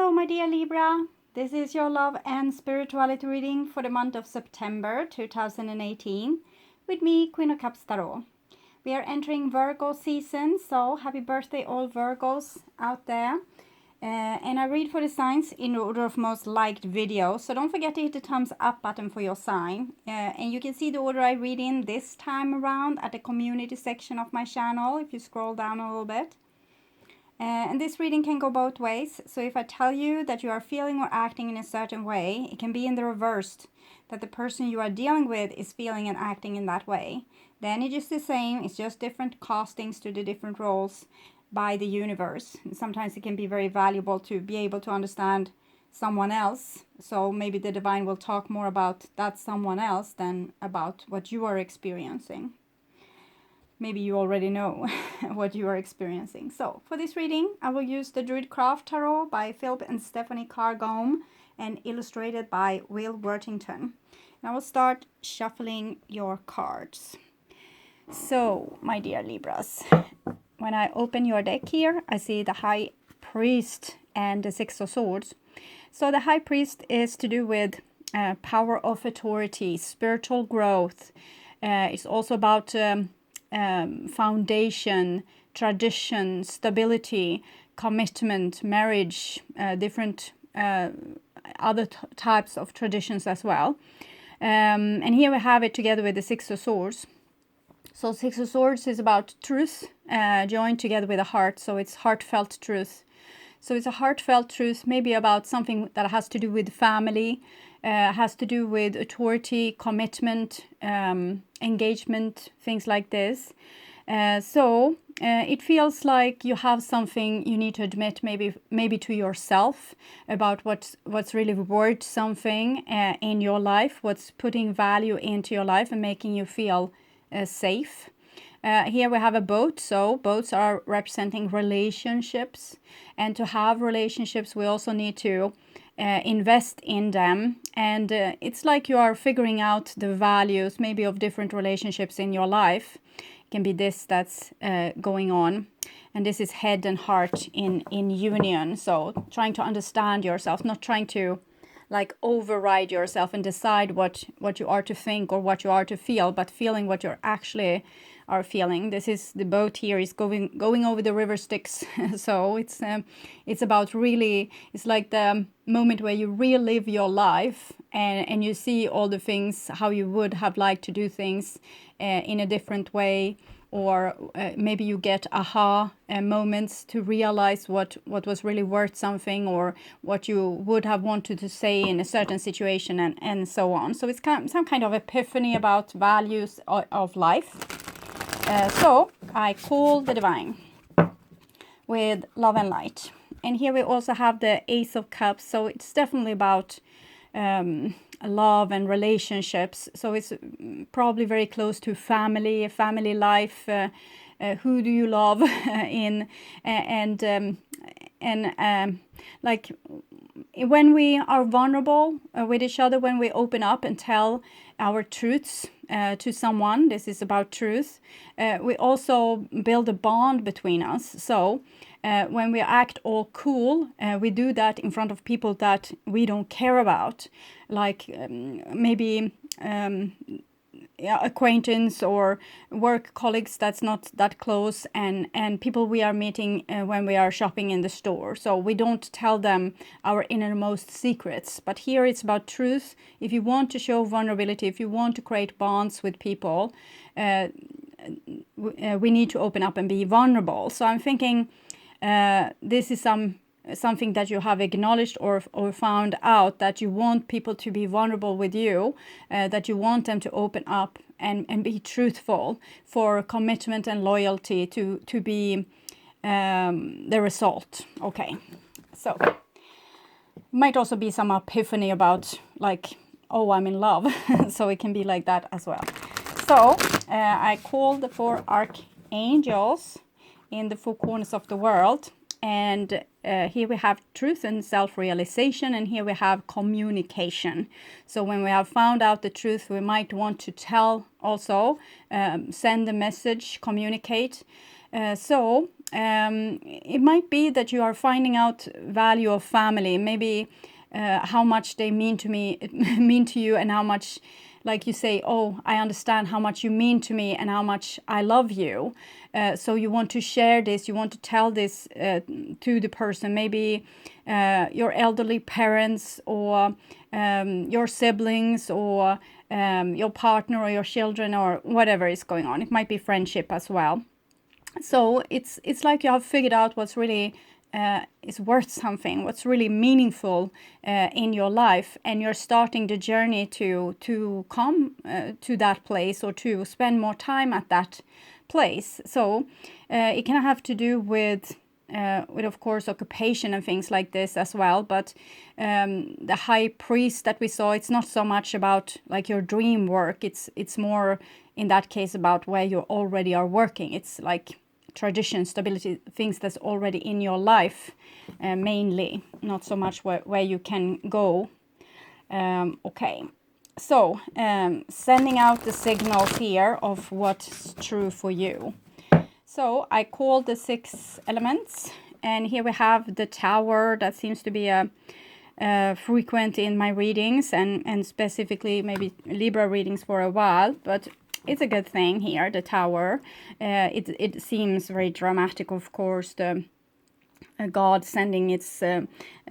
Hello, my dear Libra. This is your love and spirituality reading for the month of September 2018 with me, Queen of Cups Tarot. We are entering Virgo season, so happy birthday all Virgos out there. And I read for the signs in order of most liked video, so don't forget to hit the thumbs up button for your sign. And you can see the order I read in this time around at the community section of my channel if you scroll down a little bit. And this reading can go both ways. So if I tell you that you are feeling or acting in a certain way, it can be in the reversed, that the person you are dealing with is feeling and acting in that way. Then it's just the same, it's just different castings to the different roles by the universe. And sometimes it can be very valuable to be able to understand someone else. So maybe the divine will talk more about that someone else than about what you are experiencing. Maybe you already know what you are experiencing. So for this reading, I will use the Druidcraft Tarot by Philip and Stephanie Cargome and illustrated by Will Worthington. And I will start shuffling your cards. So, my dear Libras, when I open your deck here, I see the High Priest and the Six of Swords. So the High Priest is to do with power of authority, spiritual growth. It's also about foundation, tradition, stability, commitment, marriage, different other types of traditions as well. And here we have it together with the Six of Swords. So Six of Swords is about truth joined together with a heart, so it's heartfelt truth. So it's a heartfelt truth, maybe about something that has to do with family, has to do with authority, commitment, engagement, things like this. So it feels like you have something you need to admit, maybe to yourself, about what's really worth something in your life, what's putting value into your life and making you feel safe. Here we have a boat, so boats are representing relationships, and to have relationships we also need to invest in them, and it's like you are figuring out the values maybe of different relationships in your life. It can be this that's going on, and this is head and heart in union, so trying to understand yourself, not trying to like override yourself and decide what you are to think or what you are to feel, but feeling what you're actually are feeling. This is the boat here is going over the river Styx. So it's about really, it's like the moment where you relive your life and you see all the things, how you would have liked to do things in a different way, or maybe you get aha moments to realize what was really worth something, or what you would have wanted to say in a certain situation, and so on. So it's some kind of epiphany about values of life. So I call the divine with love and light. And here we also have the Ace of Cups. So it's definitely about love and relationships. So it's probably very close to family life. Who do you love in like when we are vulnerable with each other, when we open up and tell our truths to someone, this is about truth, we also build a bond between us. So when we act all cool, we do that in front of people that we don't care about, like maybe acquaintance or work colleagues that's not that close, and people we are meeting when we are shopping in the store. So we don't tell them our innermost secrets. But here it's about truth. If you want to show vulnerability, if you want to create bonds with people, we need to open up and be vulnerable. So I'm thinking this is something that you have acknowledged or found out, that you want people to be vulnerable with you, that you want them to open up and be truthful, for commitment and loyalty to be the result. Okay, so might also be some epiphany about like, oh, I'm in love. So it can be like that as well. So I call the 4 archangels in the 4 corners of the world. And here we have truth and self-realization, and here we have communication. So when we have found out the truth, we might want to tell also, send a message, communicate. So it might be that you are finding out value of family, maybe how much they mean to me, mean to you, and how much, like you say, oh, I understand how much you mean to me and how much I love you. So you want to share this, you want to tell this to the person, maybe your elderly parents, or your siblings, or your partner, or your children, or whatever is going on. It might be friendship as well. So it's like you have figured out what's really is worth something, what's really meaningful in your life, and you're starting the journey to come to that place, or to spend more time at that place. So it can have to do with of course occupation and things like this as well. But the high priest that we saw, it's not so much about like your dream work. It's more in that case about where you already are working. It's like tradition, stability, things that's already in your life, mainly, not so much where you can go. Okay, so sending out the signals here of what's true for you. So I called the 6 elements, and here we have the Tower. That seems to be a frequent in my readings, and specifically maybe Libra readings for a while, but it's a good thing here, the Tower. It seems very dramatic, of course, the God sending its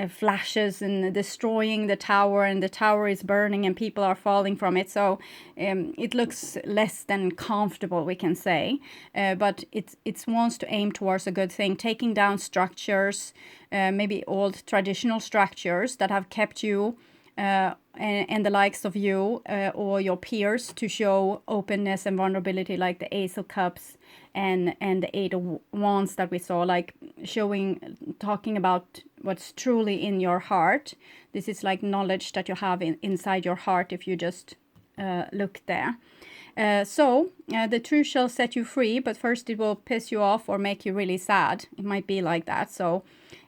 flashes and destroying the tower, and the tower is burning and people are falling from it. So it looks less than comfortable, we can say, but it wants to aim towards a good thing, taking down structures, maybe old traditional structures that have kept you and the likes of you or your peers to show openness and vulnerability, like the Ace of Cups and the 8 of Wands that we saw, like talking about what's truly in your heart. This is like knowledge that you have inside your heart if you just look there. So the truth shall set you free, but first it will piss you off or make you really sad. It might be like that. So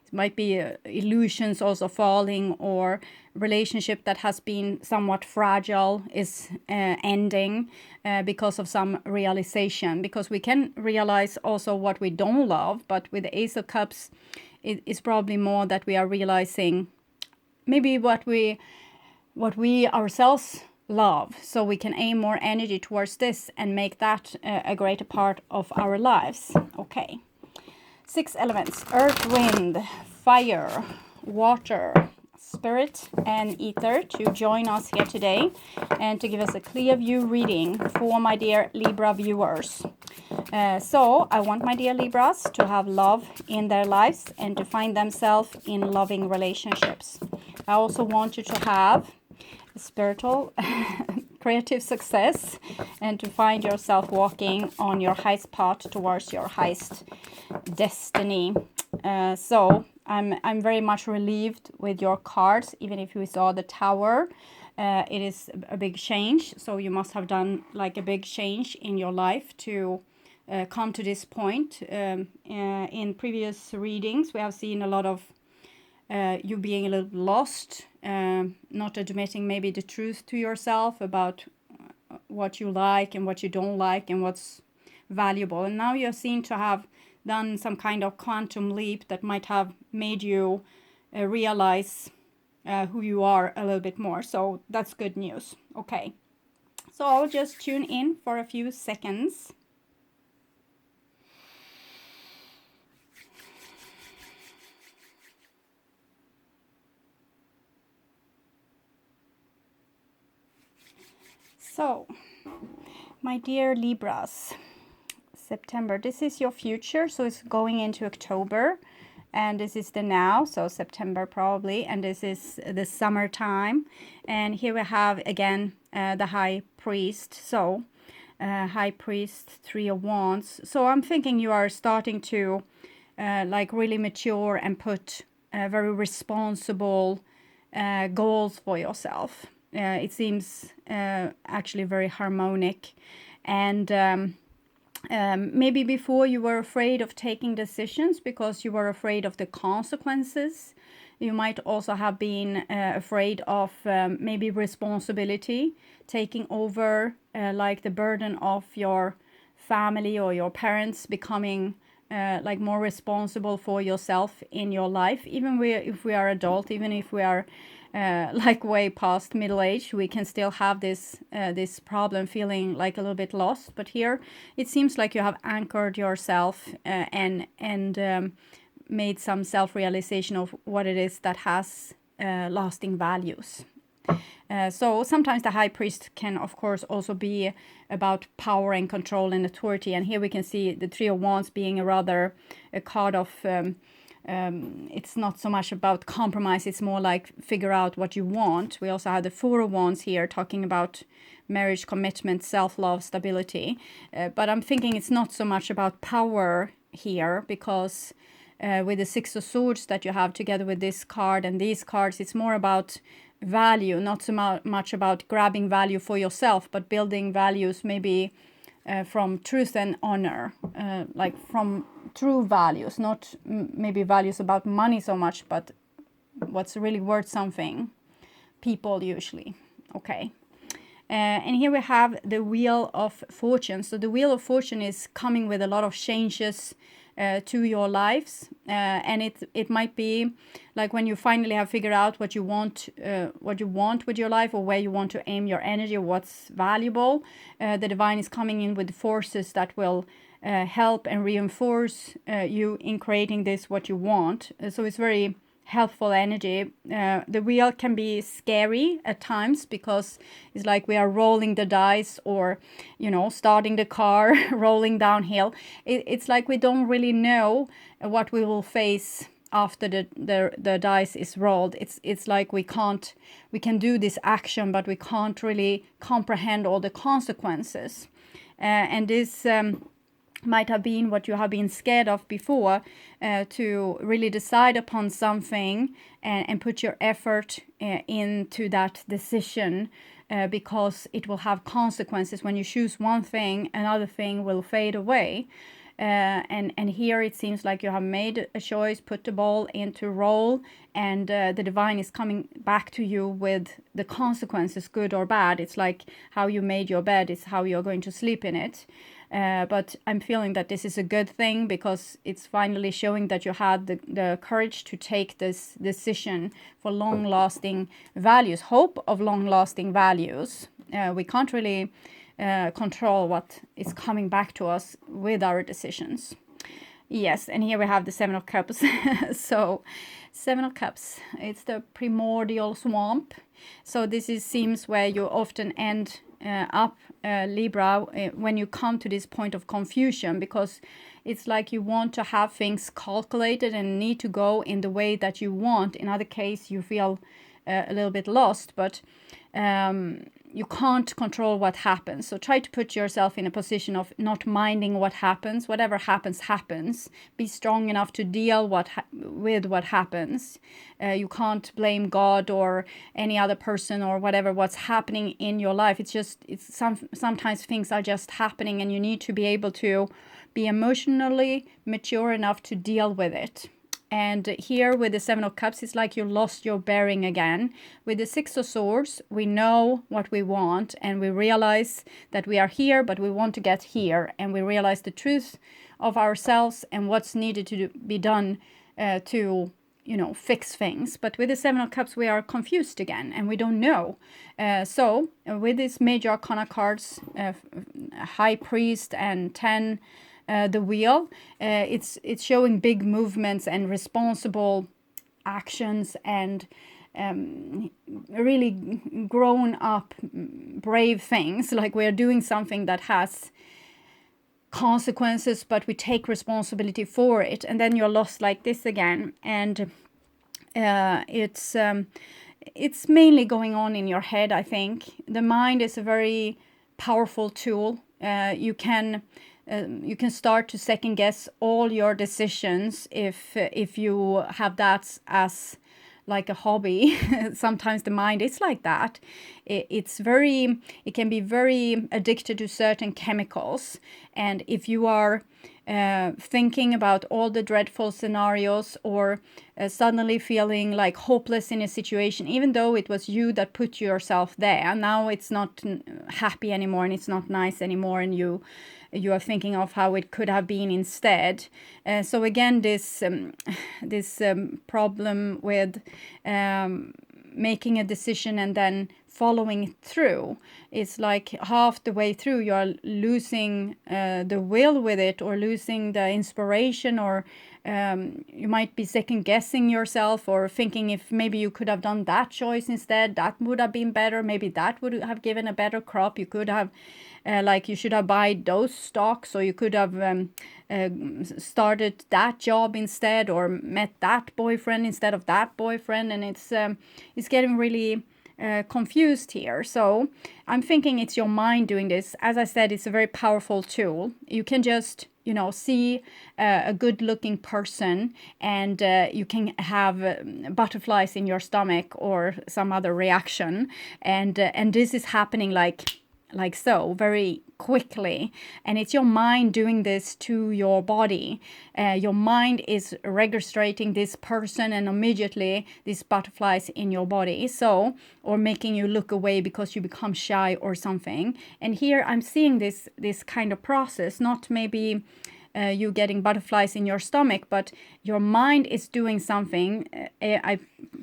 it might be illusions also falling, or relationship that has been somewhat fragile is ending because of some realization. Because we can realize also what we don't love, but with the Ace of Cups, it's probably more that we are realizing maybe what we ourselves love, so we can aim more energy towards this and make that a greater part of our lives. Okay, 6 elements: earth, wind, fire, water, spirit, and ether, to join us here today and to give us a clear view reading for my dear Libra viewers. So I want my dear Libras to have love in their lives and to find themselves in loving relationships. I also want you to have spiritual creative success and to find yourself walking on your highest path towards your highest destiny. So I'm very much relieved with your cards, even if we saw the Tower. It is a big change, so you must have done like a big change in your life to come to this point. In previous readings, we have seen a lot of you being a little lost, not admitting maybe the truth to yourself about what you like and what you don't like and what's valuable. And now you're seen to have done some kind of quantum leap that might have made you realize who you are a little bit more. So that's good news. Okay, so I'll just tune in for a few seconds. So, my dear Libras, September, this is your future, so it's going into October, and this is the now, so September probably, and this is the summertime. And here we have again the High Priest. So High Priest, 3 of Wands. So I'm thinking you are starting to like really mature and put very responsible goals for yourself. It seems actually very harmonic, and maybe before you were afraid of taking decisions because you were afraid of the consequences. You might also have been afraid of maybe responsibility, taking over like the burden of your family or your parents becoming like more responsible for yourself in your life. Even if we are adult, even if we are like way past middle age, we can still have this problem, feeling like a little bit lost. But here it seems like you have anchored yourself and made some self-realization of what it is that has lasting values. So sometimes the high priest can, of course, also be about power and control and authority. And here we can see the Three of Wands being a card of, it's not so much about compromise, it's more like figure out what you want. We also have the Four of Wands here talking about marriage, commitment, self-love, stability. But I'm thinking it's not so much about power here, because with the Six of Swords that you have together with this card and these cards, it's more about value, not so much about grabbing value for yourself, but building values maybe from truth and honor, like from true values, not maybe values about money so much, but what's really worth something, people usually. Okay. And here we have the Wheel of Fortune. So the Wheel of Fortune is coming with a lot of changes to your lives, and it might be like when you finally have figured out what you want with your life, or where you want to aim your energy, or what's valuable. The divine is coming in with forces that will help and reinforce you in creating this what you want. So it's very helpful energy. The wheel can be scary at times, because it's like we are rolling the dice, or starting the car rolling downhill. It's like we don't really know what we will face after the dice is rolled. It's like we can do this action, but we can't really comprehend all the consequences, and this might have been what you have been scared of before, to really decide upon something and put your effort into that decision, because it will have consequences. When you choose one thing, another thing will fade away. And here it seems like you have made a choice, put the ball into roll, and the divine is coming back to you with the consequences, good or bad. It's like how you made your bed is how you're going to sleep in it. But I'm feeling that this is a good thing, because it's finally showing that you had the courage to take this decision for long-lasting values, hope of long-lasting values. We can't really control what is coming back to us with our decisions. Yes, and here we have the Seven of Cups. So, Seven of Cups, it's the primordial swamp. So this seems where you often end up, Libra, when you come to this point of confusion, because it's like you want to have things calculated and need to go in the way that you want. In other case, you feel a little bit lost, but you can't control what happens. So try to put yourself in a position of not minding what happens. Whatever happens, happens. Be strong enough to deal with what happens. You can't blame God or any other person or what's happening in your life. Sometimes things are just happening, and you need to be able to be emotionally mature enough to deal with it. And here with the Seven of Cups, it's like you lost your bearing again. With the Six of Swords, we know what we want, and we realize that we are here, but we want to get here. And we realize the truth of ourselves and what's needed to be done to fix things. But with the Seven of Cups, we are confused again, and we don't know. So with these major arcana cards, High Priest and 10, the wheel, it's showing big movements and responsible actions, and really grown up, brave things, like we're doing something that has consequences, but we take responsibility for it. And then you're lost like this again, and it's mainly going on in your head. I think the mind is a very powerful tool. You can start to second guess all your decisions if you have that as like a hobby. Sometimes the mind is like that. It can be very addicted to certain chemicals, and if you are thinking about all the dreadful scenarios, or suddenly feeling like hopeless in a situation, even though it was you that put yourself there, now it's not happy anymore and it's not nice anymore, and you you are thinking of how it could have been instead. So again, this problem with making a decision and then following it through. It's like half the way through you're losing the will with it, or losing the inspiration, or you might be second guessing yourself, or thinking if maybe you could have done that choice instead, that would have been better, maybe that would have given a better crop, you could have like you should have bought those stocks, or you could have started that job instead, or met that boyfriend instead of that boyfriend, and it's getting really confused here. So I'm thinking it's your mind doing this. As I said, it's a very powerful tool. You can just see a good looking person, and you can have butterflies in your stomach or some other reaction, and this is happening like so very quickly, and it's your mind doing this to your body. Your mind is registering this person, and immediately these butterflies in your body, so, or making you look away because you become shy or something. And here I'm seeing this kind of process, not maybe you getting butterflies in your stomach, but your mind is doing something.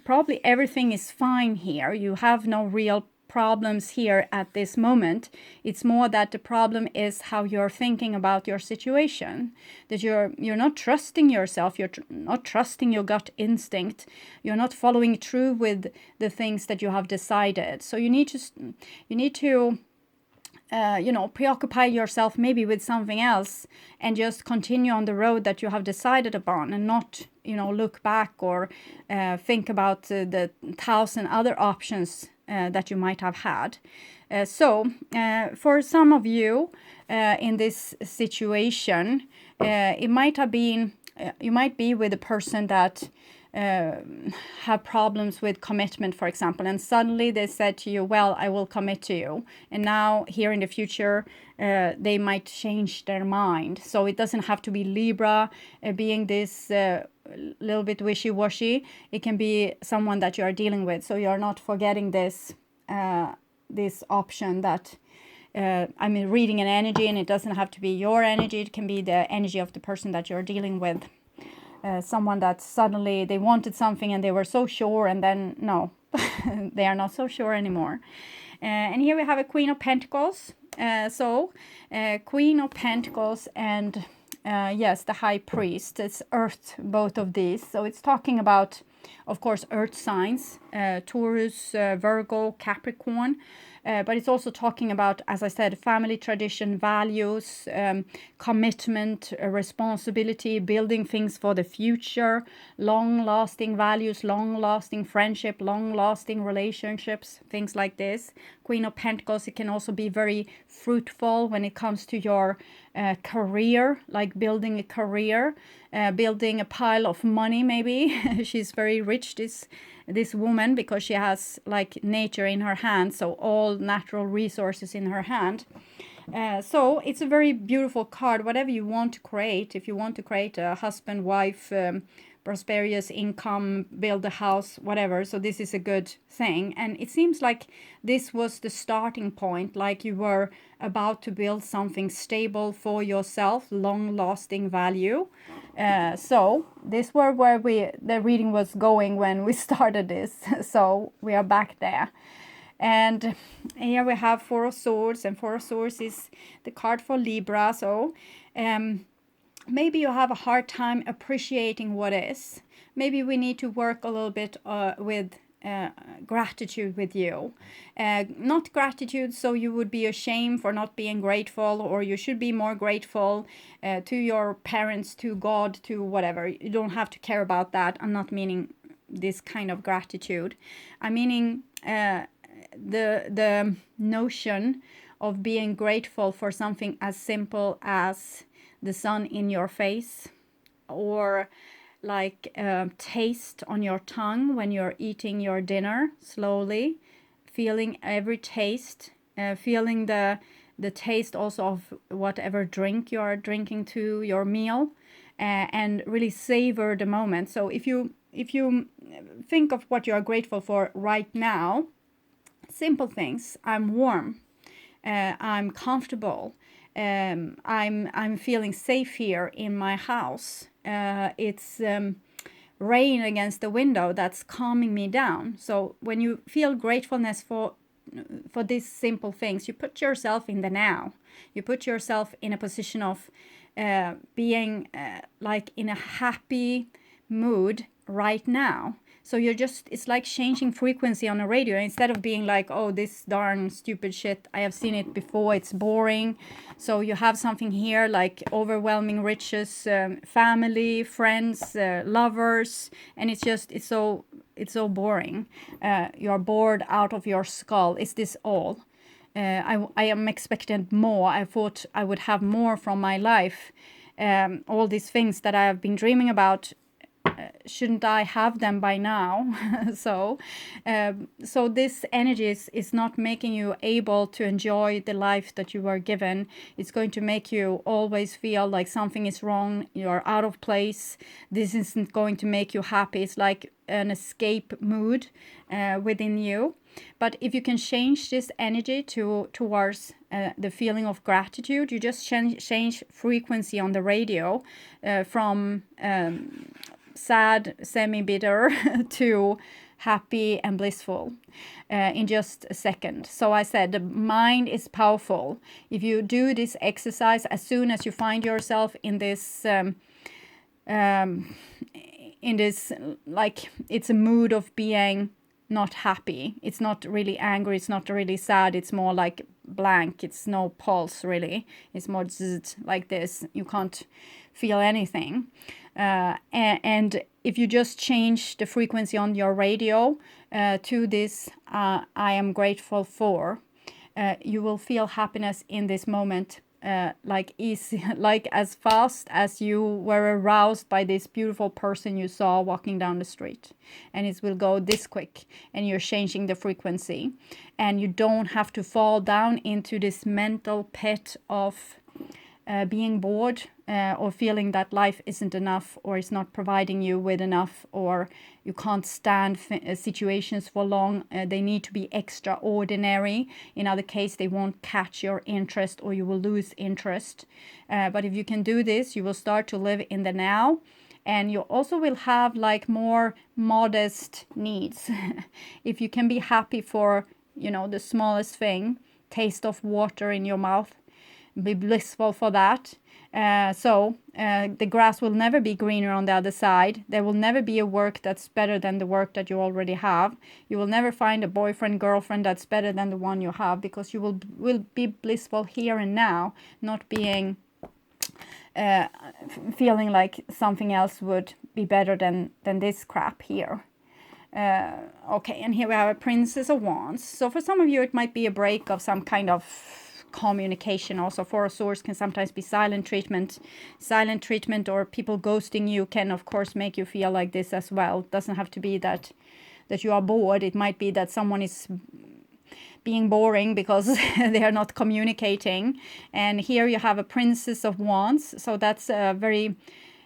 Probably everything is fine here. You have no real problems here at this moment. It's more that the problem is how you're thinking about your situation, that you're not trusting yourself, you're not trusting your gut instinct, you're not following through with the things that you have decided. So you need to preoccupy yourself maybe with something else, and just continue on the road that you have decided upon, and not look back or think about the 1,000 other options that you might have had. So for some of you in this situation, it might have been, you might be with a person that have problems with commitment, for example, and suddenly they said to you, well, I will commit to you, and now here in the future they might change their mind. So it doesn't have to be Libra being this little bit wishy-washy. It can be someone that you are dealing with, so you're not forgetting this this option that reading an energy, and it doesn't have to be your energy, it can be the energy of the person that you're dealing with. Someone that suddenly they wanted something and they were so sure, and then no, they are not so sure anymore. And here we have a Queen of Pentacles. Queen of Pentacles and yes, the High Priest. It's Earth, both of these. So it's talking about, of course, Earth signs, Taurus, Virgo, Capricorn. But it's also talking about, as I said, family tradition, values, commitment, responsibility, building things for the future, long-lasting values, long-lasting friendship, long-lasting relationships, things like this. Queen of Pentacles, it can also be very fruitful when it comes to your career, like building a career, building a pile of money maybe. She's very rich, this woman, because she has like nature in her hand, so all natural resources in her hand. So it's a very beautiful card. Whatever you want to create, if you want to create a husband, wife, prosperous income, build a house, whatever, so this is a good thing. And it seems like this was the starting point, like you were about to build something stable for yourself, long-lasting value. So this were where the reading was going when we started this. So we are back there. And here we have Four of Swords, and Four of Swords is the card for Libra. So maybe you have a hard time appreciating what is. Maybe we need to work a little bit with gratitude with you. Not gratitude so you would be ashamed for not being grateful, or you should be more grateful to your parents, to God, to whatever. You don't have to care about that. I'm not meaning this kind of gratitude. I'm meaning the notion of being grateful for something as simple as the sun in your face, or like taste on your tongue when you're eating your dinner slowly, feeling every taste, feeling the taste also of whatever drink you are drinking to your meal, and really savor the moment. So if you think of what you are grateful for right now, simple things: I'm warm, I'm comfortable, I'm feeling safe here in my house. It's rain against the window that's calming me down. So when you feel gratefulness for these simple things, you put yourself in the now. You put yourself in a position of being like in a happy mood right now. So you're just, it's like changing frequency on a radio. Instead of being like, oh, this darn stupid shit, I have seen it before, it's boring. So you have something here like overwhelming riches, family, friends, lovers, and it's just, it's so boring. You're bored out of your skull. Is this all? I am expecting more. I thought I would have more from my life. All these things that I have been dreaming about, shouldn't I have them by now? So this energy is not making you able to enjoy the life that you were given. It's going to make you always feel like something is wrong, you're out of place. This isn't going to make you happy. It's like an escape mood within you. But if you can change this energy towards the feeling of gratitude, you just change frequency on the radio from sad, semi-bitter to happy and blissful in just a second. So I said the mind is powerful. If you do this exercise, as soon as you find yourself in this like it's a mood of being not happy, it's not really angry, it's not really sad, it's more like blank, it's no pulse really, it's more zzz, like this, you can't feel anything. And if you just change the frequency on your radio to this I am grateful for, you will feel happiness in this moment, like easy, like as fast as you were aroused by this beautiful person you saw walking down the street, and it will go this quick, and you're changing the frequency, and you don't have to fall down into this mental pit of being bored or feeling that life isn't enough, or is not providing you with enough, or you can't stand situations for long. They need to be extraordinary. In other case, they won't catch your interest, or you will lose interest. But if you can do this, you will start to live in the now, and you also will have like more modest needs. If you can be happy for, you know, the smallest thing, taste of water in your mouth, be blissful for that. The grass will never be greener on the other side. There will never be a work that's better than the work that you already have. You will never find a boyfriend, girlfriend that's better than the one you have, because you will be blissful here and now, not being feeling like something else would be better than this crap here. Okay, and here we have a Princess of Wands. So for some of you, it might be a break of some kind of communication. Also, for a source can sometimes be silent treatment, or people ghosting you can of course make you feel like this as well. It doesn't have to be that you are bored. It might be that someone is being boring because they are not communicating. And here you have a Princess of Wands, so that's a very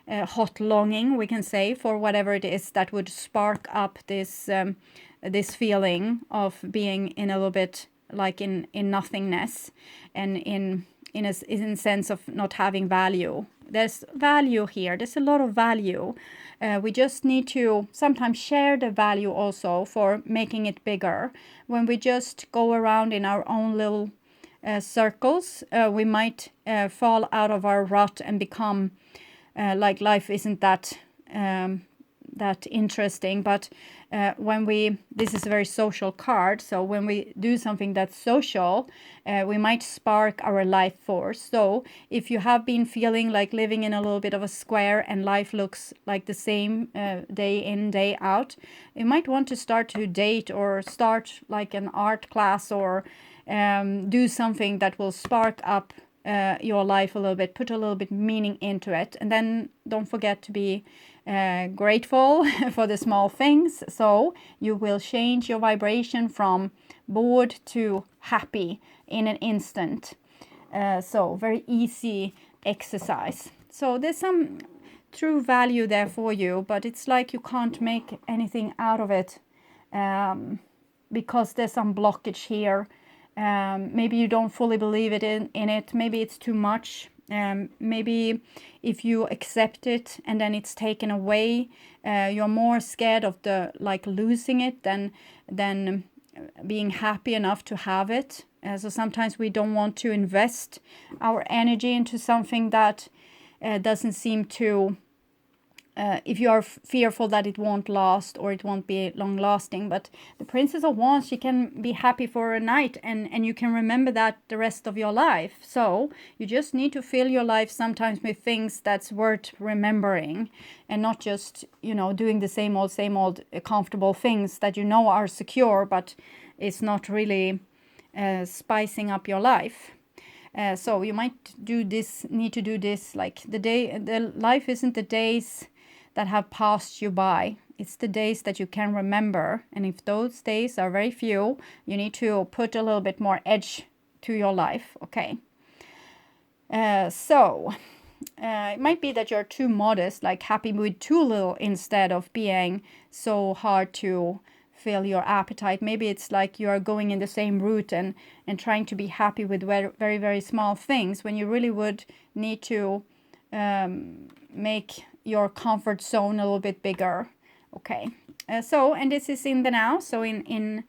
hot longing, we can say, for whatever it is that would spark up this this feeling of being in a little bit like in nothingness, and in a sense of not having value. There's value here. There's a lot of value. We just need to sometimes share the value also for making it bigger. When we just go around in our own little circles, we might fall out of our rut and become like life isn't that interesting. But when this is a very social card, so when we do something that's social, we might spark our life force. So if you have been feeling like living in a little bit of a square and life looks like the same day in, day out, you might want to start to date, or start like an art class, or do something that will spark up your life a little bit, put a little bit meaning into it. And then don't forget to be grateful for the small things, so you will change your vibration from bored to happy in an instant. So very easy exercise. So there's some true value there for you, but it's like you can't make anything out of it because there's some blockage here Maybe you don't fully believe in it. Maybe it's too much. Maybe if you accept it and then it's taken away, you're more scared of the like losing it than being happy enough to have it. So sometimes we don't want to invest our energy into something that doesn't seem to, if you are fearful that it won't last or it won't be long lasting. But the Princess of Wands, she can be happy for a night and you can remember that the rest of your life. So you just need to fill your life sometimes with things that's worth remembering, and not just, you know, doing the same old comfortable things that you know are secure, but it's not really spicing up your life. So you might need to do this, like the life isn't the days that have passed you by. It's the days that you can remember. And if those days are very few, you need to put a little bit more edge to your life, okay? So it might be that you're too modest, like happy with too little instead of being so hard to fill your appetite. Maybe it's like you are going in the same route and trying to be happy with very, very small things, when you really would need to make your comfort zone a little bit bigger. Okay, so, and this is in the now, so in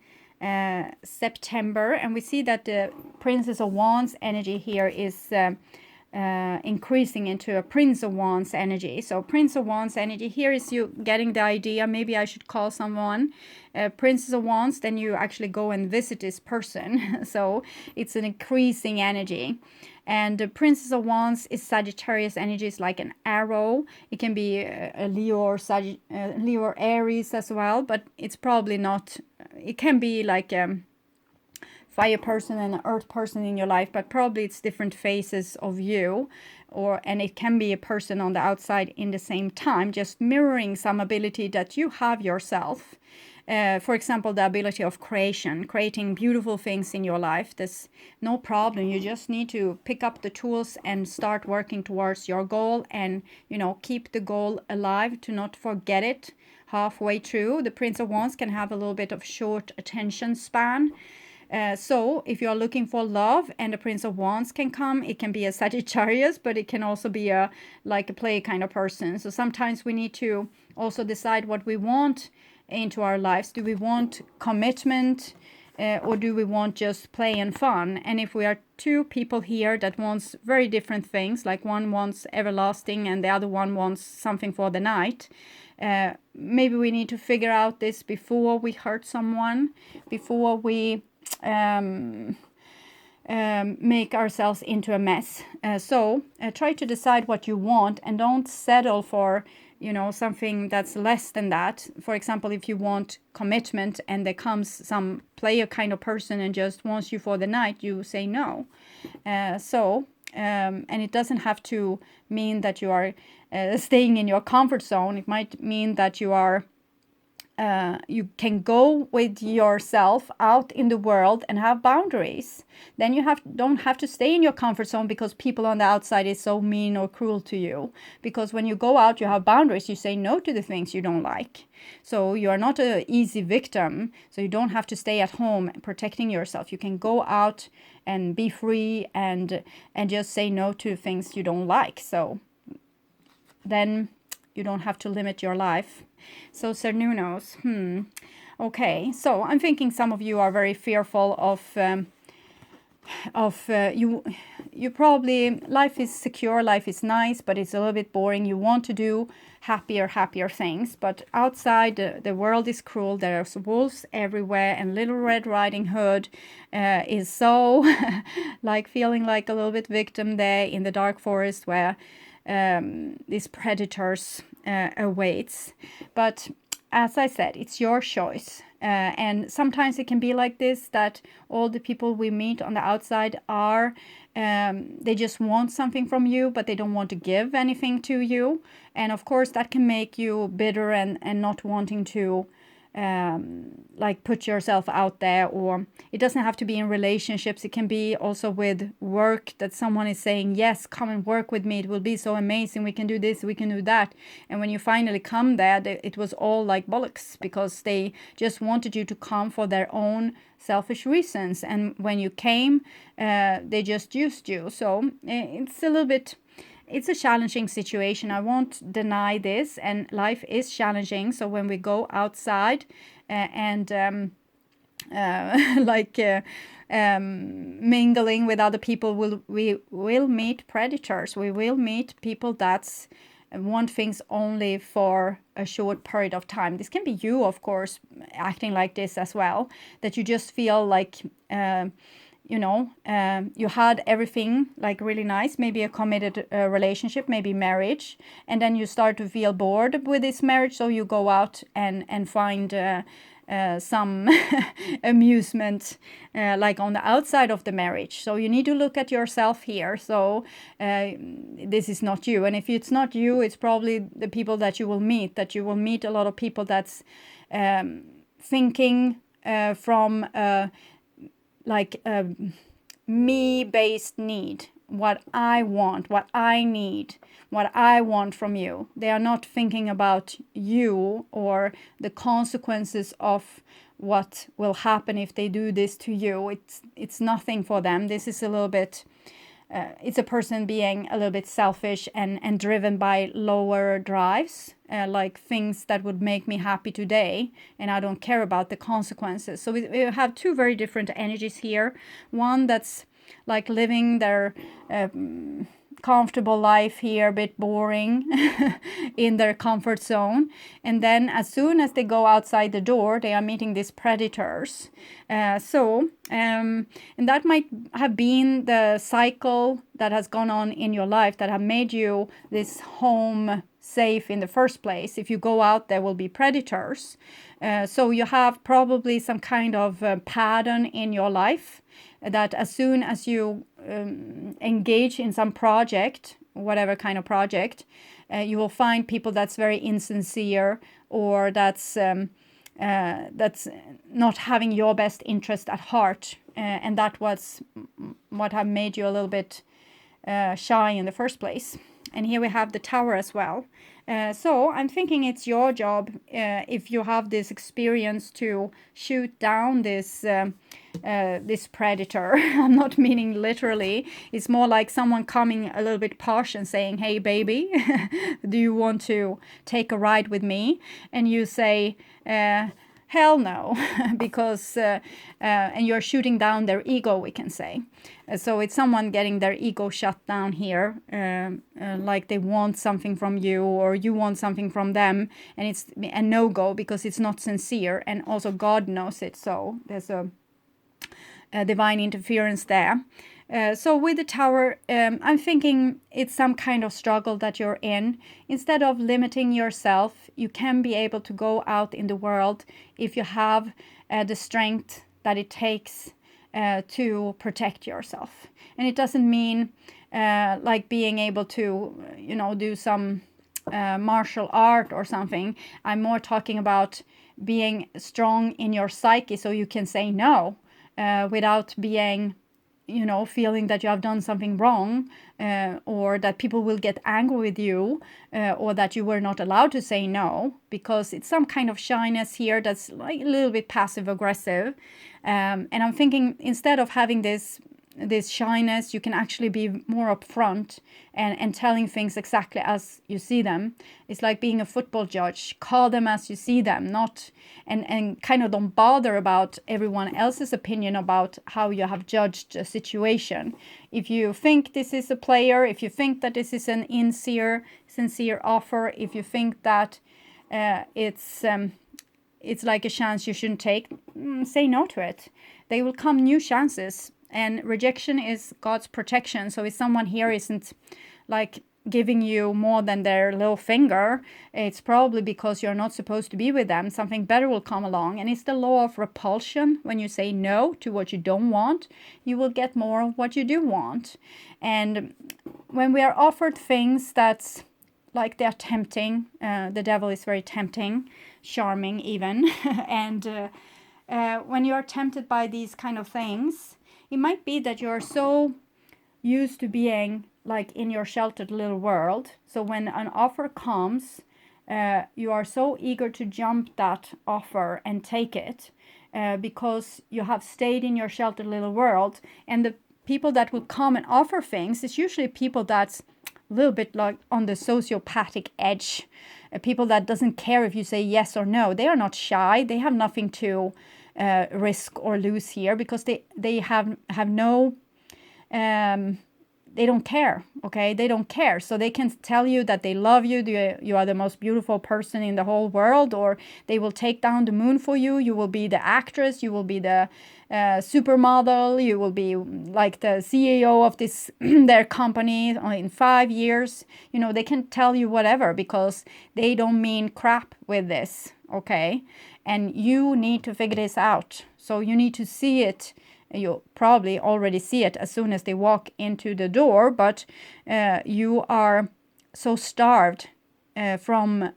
September, and we see that the Princess of Wands energy here is increasing into a Prince of Wands energy. So Prince of Wands energy here is you getting the idea, maybe I should call someone Princess of Wands, then you actually go and visit this person. So it's an increasing energy. And the Princess of Wands is Sagittarius energy. It's like an arrow. It can be a Leo or Leo or Aries as well, but it's probably not. It can be like a fire person and an earth person in your life, but probably it's different phases of you, and it can be a person on the outside in the same time, just mirroring some ability that you have yourself. For example, the ability of creating beautiful things in your life. There's no problem. You just need to pick up the tools and start working towards your goal, and, you know, keep the goal alive, to not forget it halfway through. The Prince of Wands can have a little bit of short attention span. So if you're looking for love and the Prince of Wands can come, it can be a Sagittarius, but it can also be a play kind of person. So sometimes we need to also decide what we want into our lives. Do we want commitment, or do we want just play and fun? And if we are two people here that wants very different things, like one wants everlasting and the other one wants something for the night, maybe we need to figure out this before we hurt someone, before we make ourselves into a mess. So try to decide what you want, and don't settle for, you know, something that's less than that. For example, if you want commitment and there comes some player kind of person and just wants you for the night, you say no. And it doesn't have to mean that you are staying in your comfort zone. It might mean that you are you can go with yourself out in the world and have boundaries. Then you don't have to stay in your comfort zone because people on the outside is so mean or cruel to you. Because when you go out, you have boundaries. You say no to the things you don't like. So you are not an easy victim. So you don't have to stay at home protecting yourself. You can go out and be free and just say no to things you don't like. So then you don't have to limit your life. So Cernunos, okay. So I'm thinking some of you are very fearful of you probably, life is secure, life is nice, but it's a little bit boring. You want to do happier things, but outside the world is cruel. There's wolves everywhere, and Little Red Riding Hood is so like feeling like a little bit victim there in the dark forest where these predators awaits. But as I said, it's your choice. And sometimes it can be like this, that all the people we meet on the outside are, they just want something from you, but they don't want to give anything to you. And of course, that can make you bitter and not wanting to like put yourself out there, or it doesn't have to be in relationships. It can be also with work, that someone is saying, yes, come and work with me, it will be so amazing, we can do this, we can do that. And when you finally come there, it was all like bollocks, because they just wanted you to come for their own selfish reasons. And when you came, they just used you. So it's a little bit, it's a challenging situation. I won't deny this, and life is challenging. So when we go outside and mingling with other people, we will meet predators. We will meet people that want things only for a short period of time. This can be you, of course, acting like this as well, that you just feel like you had everything like really nice, maybe a committed relationship, maybe marriage, and then you start to feel bored with this marriage, so you go out and find some amusement like on the outside of the marriage. So you need to look at yourself here. So this is not you, and if it's not you, it's probably the people that you will meet. That you will meet a lot of people that's thinking from like a me-based need, what I want, what I need, what I want from you. They are not thinking about you or the consequences of what will happen if they do this to you. It's nothing for them. This is a little bit, it's a person being a little bit selfish and driven by lower drives, like things that would make me happy today, and I don't care about the consequences. So we have two very different energies here. One that's like living their comfortable life here, a bit boring in their comfort zone, and then as soon as they go outside the door, they are meeting these predators. And that might have been the cycle that has gone on in your life that have made you this home safe in the first place. If you go out, there will be predators. So you have probably some kind of pattern in your life that as soon as you engage in some project, whatever kind of project, you will find people that's very insincere, or that's not having your best interest at heart, and that was what have made you a little bit shy in the first place. And here we have the Tower as well. So I'm thinking it's your job, if you have this experience, to shoot down this this predator. I'm not meaning literally. It's more like someone coming a little bit posh and saying, hey baby, do you want to take a ride with me? And you say, hell no, because and you're shooting down their ego, we can say. So it's someone getting their ego shut down here, like they want something from you, or you want something from them, and it's a no-go because it's not sincere, and also God knows it. So there's a divine interference there. So with the Tower, I'm thinking it's some kind of struggle that you're in. Instead of limiting yourself, you can be able to go out in the world if you have the strength that it takes to protect yourself. And it doesn't mean like being able to, do some martial art or something. I'm more talking about being strong in your psyche, so you can say no without being, feeling that you have done something wrong, or that people will get angry with you, or that you were not allowed to say no, because it's some kind of shyness here that's like a little bit passive aggressive. And I'm thinking, instead of having this shyness, you can actually be more upfront and telling things exactly as you see them. It's like being a football judge. Call them as you see them, not and kind of don't bother about everyone else's opinion about how you have judged a situation. If you think this is a player, if you think that this is an sincere offer, if you think that it's like a chance you shouldn't take, say no to it. There will come new chances. And rejection is God's protection. So if someone here isn't like giving you more than their little finger, it's probably because you're not supposed to be with them. Something better will come along. And it's the law of repulsion. When you say no to what you don't want, you will get more of what you do want. And when we are offered things that's like they're tempting. The devil is very tempting, charming even. And when you are tempted by these kind of things, it might be that you're so used to being like in your sheltered little world. So when an offer comes, you are so eager to jump that offer and take it, because you have stayed in your sheltered little world. And the people that will come and offer things is usually people that's a little bit like on the sociopathic edge, people that doesn't care if you say yes or no. They are not shy. They have nothing to risk or lose here, because they have no they don't care, okay? They don't care. So they can tell you that they love you, you are the most beautiful person in the whole world, or they will take down the moon for you. You will be the actress, you will be the supermodel, you will be like the CEO of this their company in 5 years. You know, they can tell you whatever, because they don't mean crap with this, okay? And you need to figure this out. So you need to see it. You probably already see it as soon as they walk into the door, but you are so starved from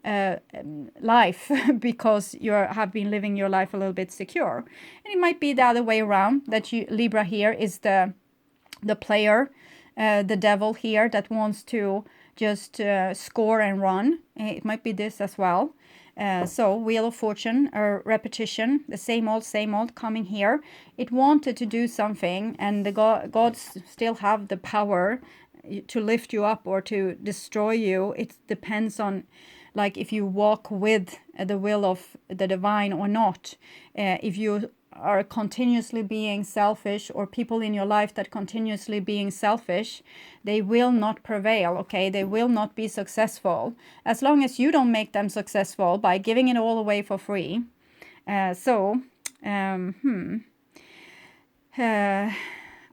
life because you have been living your life a little bit secure. And it might be the other way around, that Libra here is the player, the devil here that wants to just score and run. It might be this as well. So Wheel of Fortune, or repetition, the same old coming here. It wanted to do something, and the gods still have the power to lift you up or to destroy you. It depends on, like, if you walk with the will of the divine or not. If you are continuously being selfish, or people in your life that continuously being selfish, they will not prevail, okay? They will not be successful as long as you don't make them successful by giving it all away for free. I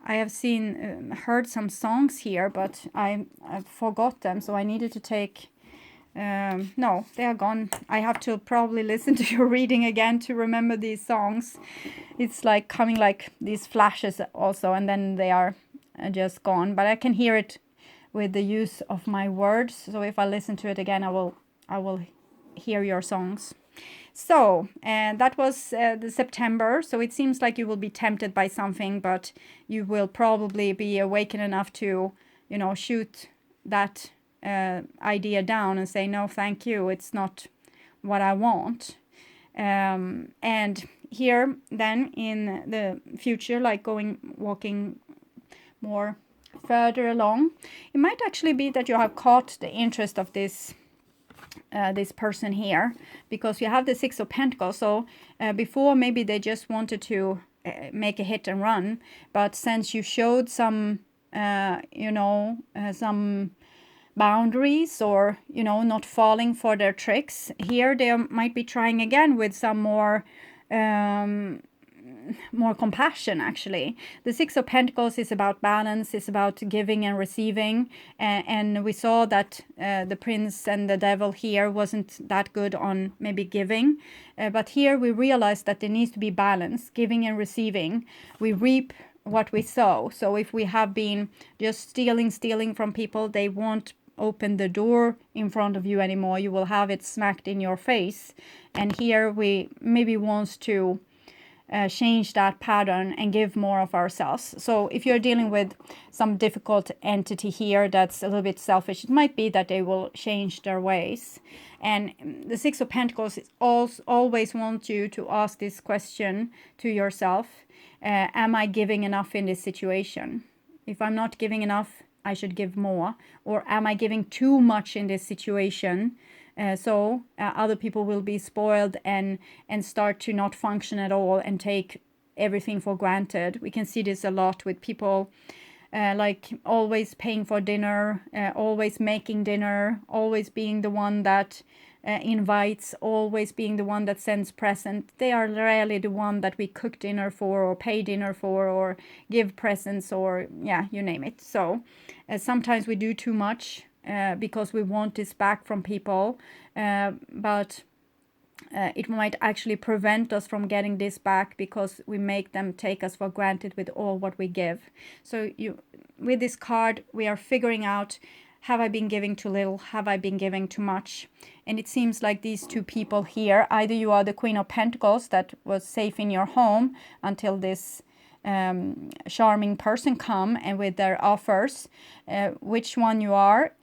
have heard some songs here, but I forgot them, so I needed to take no, they are gone. I have to probably listen to your reading again to remember these songs. It's like coming like these flashes also, and then they are just gone. But I can hear it with the use of my words. So if I listen to it again, I will hear your songs. So that was the September. So it seems like you will be tempted by something, but you will probably be awakened enough to, you know, shoot that idea down and say, no, thank you, it's not what I want. And here then in the future, like walking more further along, it might actually be that you have caught the interest of this person here, because you have the Six of Pentacles. So before, maybe they just wanted to make a hit and run, but since you showed some some boundaries, or, you know, not falling for their tricks, here they might be trying again with some more compassion. Actually, the Six of Pentacles is about balance, it's about giving and receiving, and we saw that the Prince and the Devil here wasn't that good on maybe giving, but here we realize that there needs to be balance, giving and receiving. We reap what we sow. So if we have been just stealing from people, they won't open the door in front of you anymore. You will have it smacked in your face. And here we maybe wants to change that pattern and give more of ourselves. So if you're dealing with some difficult entity here that's a little bit selfish, it might be that they will change their ways. And the Six of Pentacles always wants you to ask this question to yourself. Am I giving enough in this situation? If I'm not giving enough, I should give more. Or am I giving too much in this situation? So other people will be spoiled and start to not function at all and take everything for granted. We can see this a lot with people like always paying for dinner, always making dinner, always being the one that invites, always being the one that sends present. They are rarely the one that we cook dinner for, or pay dinner for, or give presents, or yeah, you name it. So sometimes we do too much because we want this back from people, but it might actually prevent us from getting this back, because we make them take us for granted with all what we give. So with this card, we are figuring out Have I been giving too little? Have I been giving too much? And it seems like these two people here, either you are the Queen of Pentacles that was safe in your home until this charming person come and with their offers, which one you are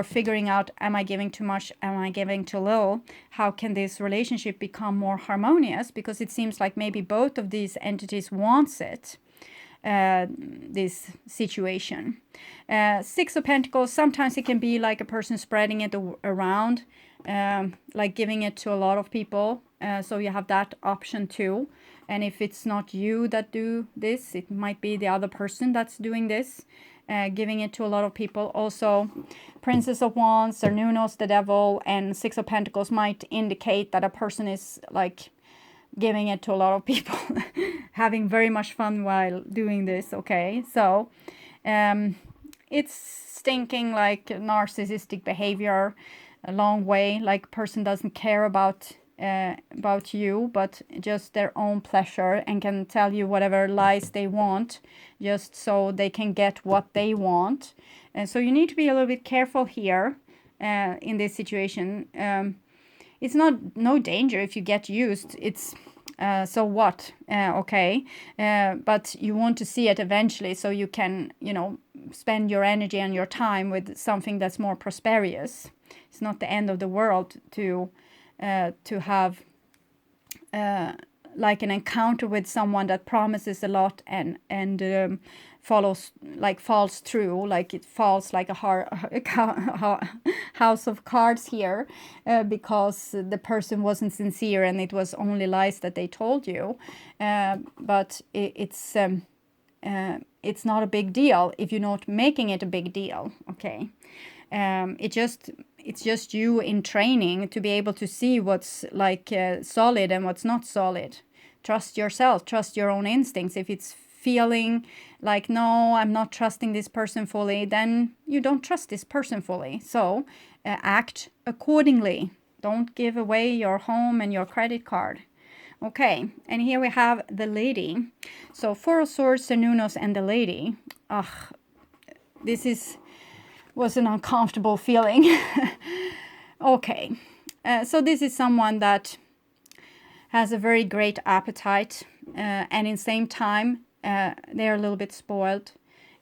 figuring out, am I giving too much, am I giving too little, how can this relationship become more harmonious, because it seems like maybe both of these entities wants it, this situation. Six of Pentacles, sometimes it can be like a person spreading it around, like giving it to a lot of people, so you have that option too. And if it's not you that do this, it might be the other person that's doing this, giving it to a lot of people. Also, Princess of Wands, Cernunnos, the Devil, and Six of Pentacles might indicate that a person is like giving it to a lot of people, having very much fun while doing this, okay? So, it's stinking like narcissistic behavior a long way, like person doesn't care about you, but just their own pleasure, and can tell you whatever lies they want just so they can get what they want. And so you need to be a little bit careful here in this situation. It's no danger if you get used. It's so what, okay, but you want to see it eventually, so you can, you know, spend your energy and your time with something that's more prosperous. It's not the end of the world to have like an encounter with someone that promises a lot and falls through, like it falls like a house of cards here, because the person wasn't sincere and it was only lies that they told you. But it's not a big deal if you're not making it a big deal, okay? It's just you in training to be able to see what's like solid and what's not solid. Trust yourself, trust your own instincts. If it's feeling like, no, I'm not trusting this person fully, then you don't trust this person fully. So act accordingly. Don't give away your home and your credit card. Okay, and here we have the Lady. So Four of Swords, Cernunnos, and the Lady. This was an uncomfortable feeling. Okay, so this is someone that has a very great appetite, and in the same time they're a little bit spoiled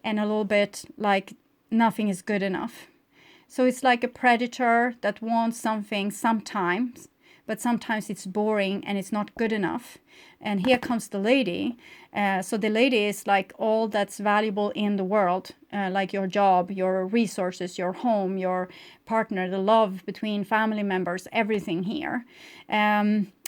and a little bit like nothing is good enough. So it's like a predator that wants something sometimes, but sometimes it's boring and it's not good enough. And here comes the Lady. So the Lady is like all that's valuable in the world, like your job, your resources, your home, your partner, the love between family members, everything here.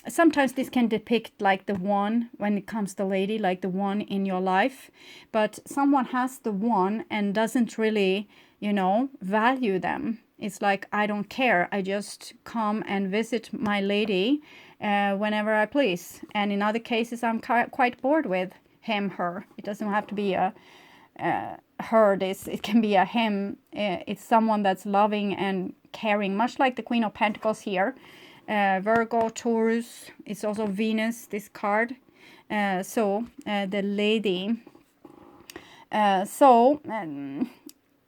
Sometimes this can depict like the one, when it comes to Lady, like the one in your life. But someone has the one and doesn't really, you know, value them. It's like, I don't care. I just come and visit my Lady whenever I please. And in other cases, I'm quite bored with him, her. It doesn't have to be a her. It can be a him. It's someone that's loving and caring, much like the Queen of Pentacles here. Virgo, Taurus. It's also Venus, this card. So the Lady.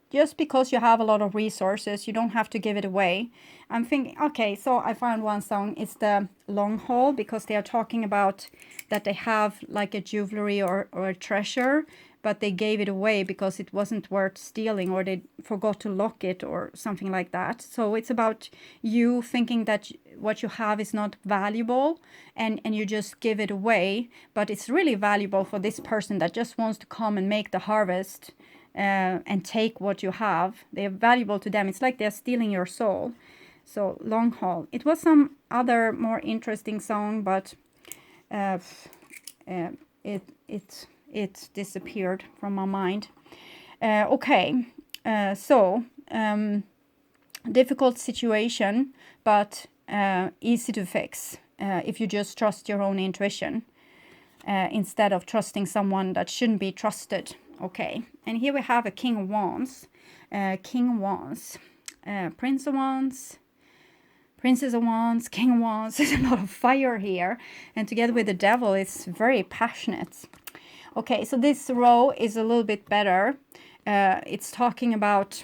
Just because you have a lot of resources, you don't have to give it away. I'm thinking, okay, so I found one song. It's the Long Haul, because they are talking about that they have like a jewelry or a treasure, but they gave it away because it wasn't worth stealing, or they forgot to lock it or something like that. So it's about you thinking that what you have is not valuable, and you just give it away, but it's really valuable for this person that just wants to come and make the harvest and take what you have. They're valuable to them. It's like they're stealing your soul. So Long Haul. It was some other more interesting song, but it disappeared from my mind. Okay, so difficult situation, but easy to fix if you just trust your own intuition instead of trusting someone that shouldn't be trusted. Okay, and here we have a King of Wands, King of Wands, Prince of Wands, Princess of Wands, King of Wands. There's a lot of fire here, and together with the Devil, it's very passionate. Okay, so this row is a little bit better. It's talking about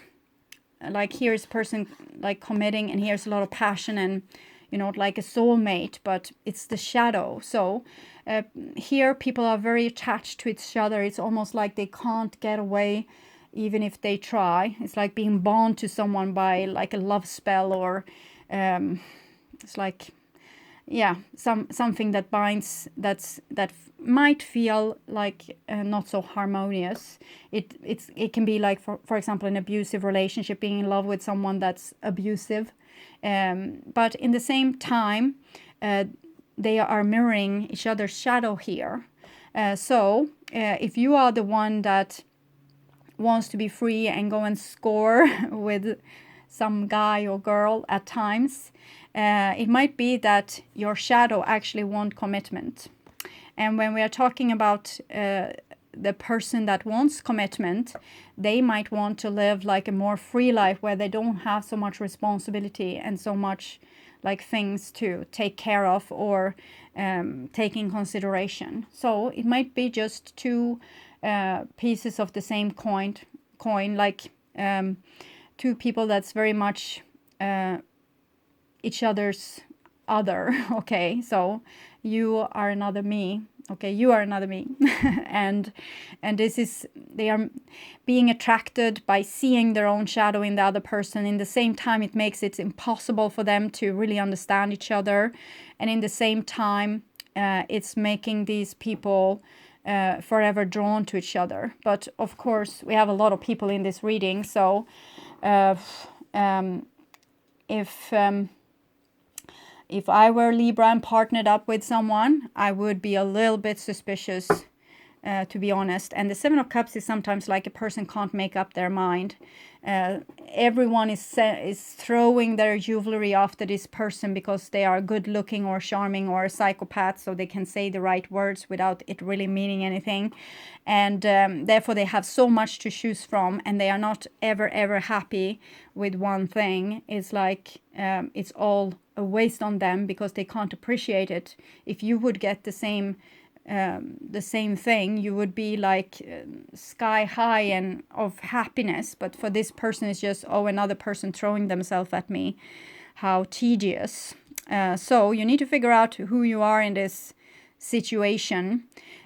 like here's a person like committing, and here's a lot of passion and, you know, like a soulmate, but it's the shadow. So here people are very attached to each other. It's almost like they can't get away even if they try. It's like being bound to someone by like a love spell, or it's like, yeah, something that binds, that might feel like not so harmonious. It can be like, for example, an abusive relationship, being in love with someone that's abusive, but in the same time they are mirroring each other's shadow here. So if you are the one that wants to be free and go and score with some guy or girl at times, it might be that your shadow actually want commitment. And when we are talking about the person that wants commitment, they might want to live like a more free life where they don't have so much responsibility and so much like things to take care of or take in consideration. So it might be just two pieces of the same coin, like two people that's very much each other's other. Okay, so you are another me. Okay, you are another me. and this is, they are being attracted by seeing their own shadow in the other person. In the same time, it makes it impossible for them to really understand each other. And in the same time, it's making these people forever drawn to each other. But of course, we have a lot of people in this reading. So if I were Libra and partnered up with someone, I would be a little bit suspicious, to be honest. And the Seven of Cups is sometimes like a person can't make up their mind. Everyone is throwing their jewelry after this person because they are good looking or charming or a psychopath, so they can say the right words without it really meaning anything. And therefore they have so much to choose from, and they are not ever happy with one thing. It's like it's all a waste on them because they can't appreciate it. If you would get the same thing, you would be like sky high and of happiness. But for this person, it's just, oh, another person throwing themselves at me. How tedious. So you need to figure out who you are in this situation.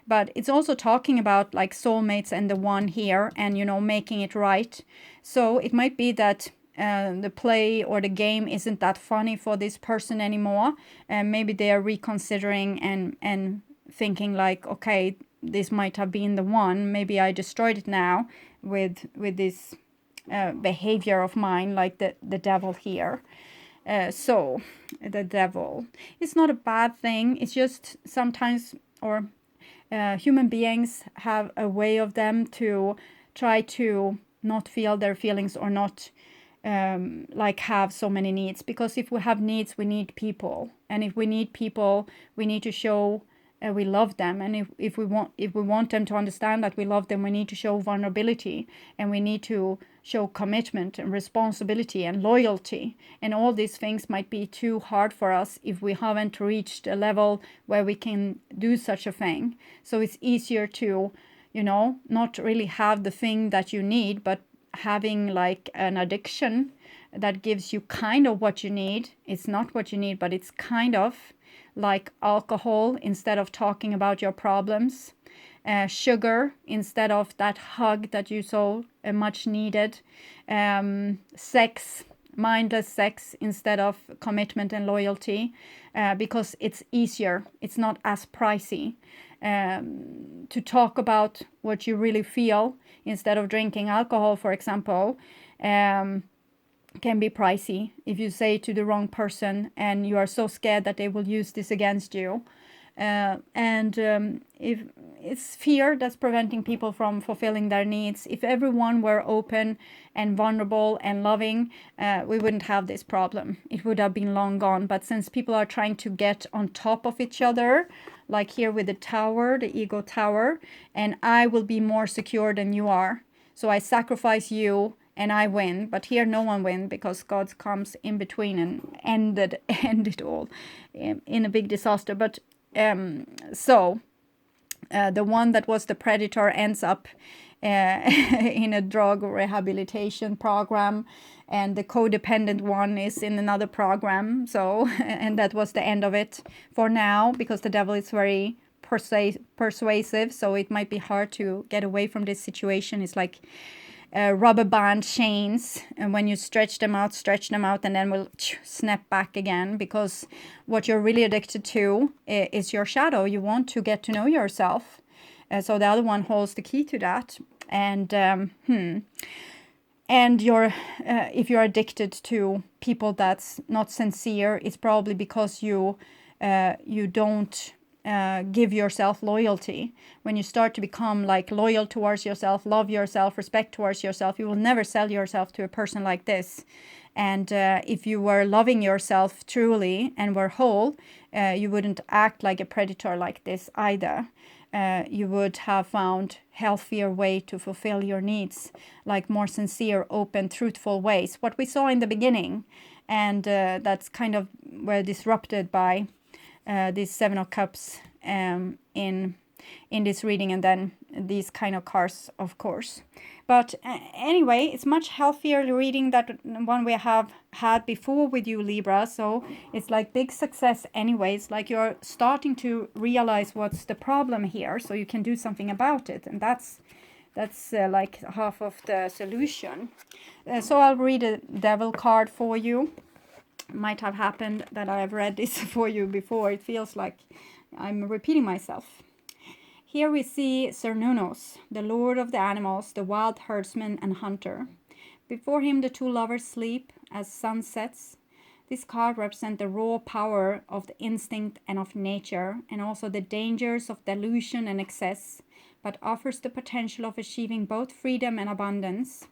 But it's also talking about like soulmates and the one here, and, you know, making it right. So it might be that the play or the game isn't that funny for this person anymore, and maybe they are reconsidering and thinking like, okay, this might have been the one. Maybe I destroyed it now with this behavior of mine, like the devil here. So the devil, it's not a bad thing. It's just sometimes, or human beings have a way of them to try to not feel their feelings, or not like have so many needs. Because if we have needs, we need people, and if we need people, we need to show we love them. And if we want them to understand that we love them, we need to show vulnerability, and we need to show commitment and responsibility and loyalty. And all these things might be too hard for us if we haven't reached a level where we can do such a thing. So it's easier to, you know, not really have the thing that you need, but having like an addiction that gives you kind of what you need. It's not what you need, but it's kind of like alcohol instead of talking about your problems, sugar instead of that hug that you so much needed, sex, mindless sex instead of commitment and loyalty, because it's easier, it's not as pricey to talk about what you really feel instead of drinking alcohol, for example. Can be pricey if you say to the wrong person and you are so scared that they will use this against you. If it's fear that's preventing people from fulfilling their needs. If everyone were open and vulnerable and loving, we wouldn't have this problem. It would have been long gone. But since people are trying to get on top of each other, like here with the tower, the ego tower, and I will be more secure than you are, so I sacrifice you and I win. But here no one wins, because God comes in between and end it all in a big disaster. But the one that was the predator ends up in a drug rehabilitation program, and the codependent one is in another program. So, and that was the end of it for now, because the devil is very persuasive, so it might be hard to get away from this situation. It's like rubber band chains, and when you stretch them out, and then will snap back again, because what you're really addicted to is your shadow. You want to get to know yourself. So the other one holds the key to that. And and you're if you're addicted to people that's not sincere, it's probably because you don't give yourself loyalty. When you start to become like loyal towards yourself, love yourself, respect towards yourself, you will never sell yourself to a person like this. And if you were loving yourself truly and were whole, you wouldn't act like a predator like this either. You would have found healthier way to fulfill your needs, like more sincere, open, truthful ways. What we saw in the beginning, and that's kind of were disrupted by these Seven of Cups in this reading, and then these kind of cards, of course. But anyway, it's much healthier reading than one we have had before with you, Libra. So it's like big success anyways. Like you're starting to realize what's the problem here, so you can do something about it. And that's like half of the solution. So I'll read a devil card for you. Might have happened that I have read this for you before. It feels like I'm repeating myself. Here we see Cernunnos, the lord of the animals, the wild herdsman and hunter. Before him the two lovers sleep as sun sets. This card represents the raw power of the instinct and of nature, and also the dangers of delusion and excess, but offers the potential of achieving both freedom and abundance.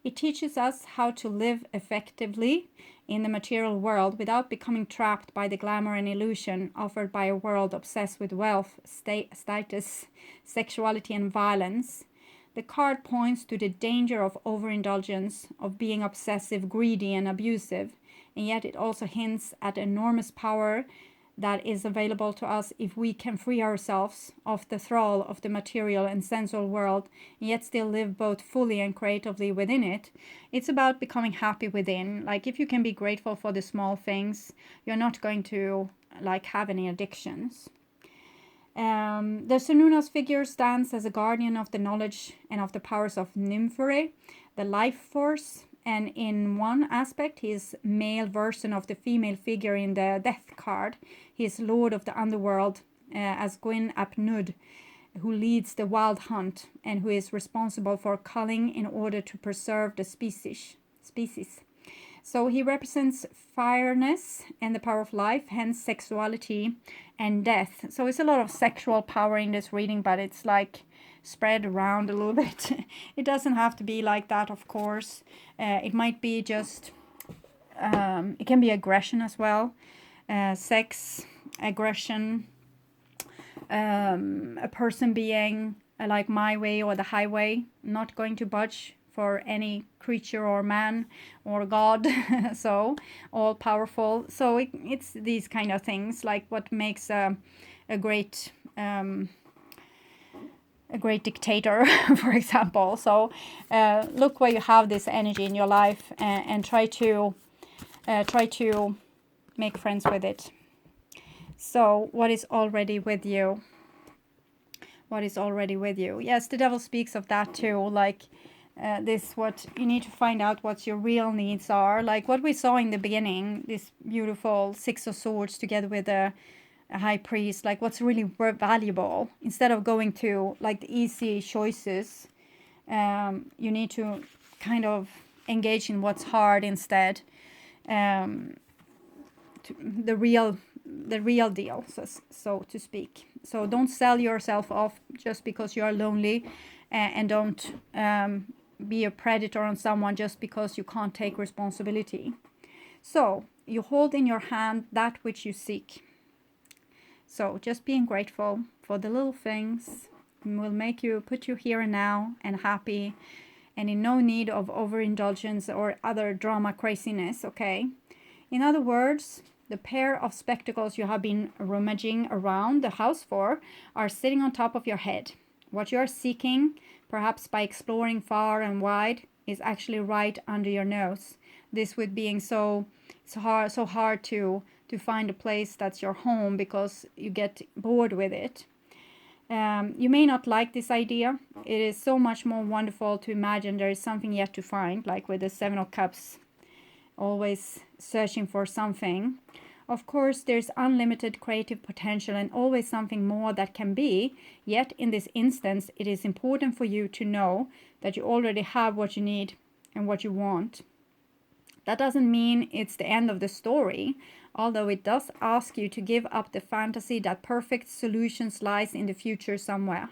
It teaches us how to live effectively in the material world without becoming trapped by the glamour and illusion offered by a world obsessed with wealth, status, sexuality, and violence. The card points to the danger of overindulgence, of being obsessive, greedy, and abusive, and yet it also hints at enormous power that is available to us if we can free ourselves of the thrall of the material and sensual world, and yet still live both fully and creatively within it. It's about becoming happy within. Like if you can be grateful for the small things, you're not going to like have any addictions. The Cernunnos figure stands as a guardian of the knowledge and of the powers of Nymphoria, the life force. And in one aspect, he is male version of the female figure in the death card. He is lord of the underworld as Gwyn ap Nudd, who leads the wild hunt and who is responsible for culling in order to preserve the species. So he represents fireness and the power of life, hence sexuality and death. So it's a lot of sexual power in this reading, but it's like spread around a little bit. It doesn't have to be like that, of course. It might be just, it can be aggression as well. Sex, aggression, a person being like my way or the highway, not going to budge for any creature or man or God, so all powerful. So it's these kind of things, like what makes a great dictator, for example. So look where you have this energy in your life, and try to make friends with it. So what is already with you? What is already with you? Yes, the devil speaks of that too, like what you need to find out what your real needs are, like what we saw in the beginning, this beautiful Six of Swords together with a high priest, like what's really valuable, instead of going to like the easy choices. You need to kind of engage in what's hard instead, the real deal, so to speak. So don't sell yourself off just because you are lonely, and don't be a predator on someone just because you can't take responsibility. So you hold in your hand that which you seek. So just being grateful for the little things will put you here and now and happy, and in no need of overindulgence or other drama craziness, okay? In other words, the pair of spectacles you have been rummaging around the house for are sitting on top of your head. What you are seeking perhaps by exploring far and wide, is actually right under your nose. This with being so hard to find a place that's your home because you get bored with it. You may not like this idea. It is so much more wonderful to imagine there is something yet to find, like with the Seven of Cups, always searching for something. Of course, there's unlimited creative potential and always something more that can be, yet in this instance, it is important for you to know that you already have what you need and what you want. That doesn't mean it's the end of the story, although it does ask you to give up the fantasy that perfect solutions lies in the future somewhere.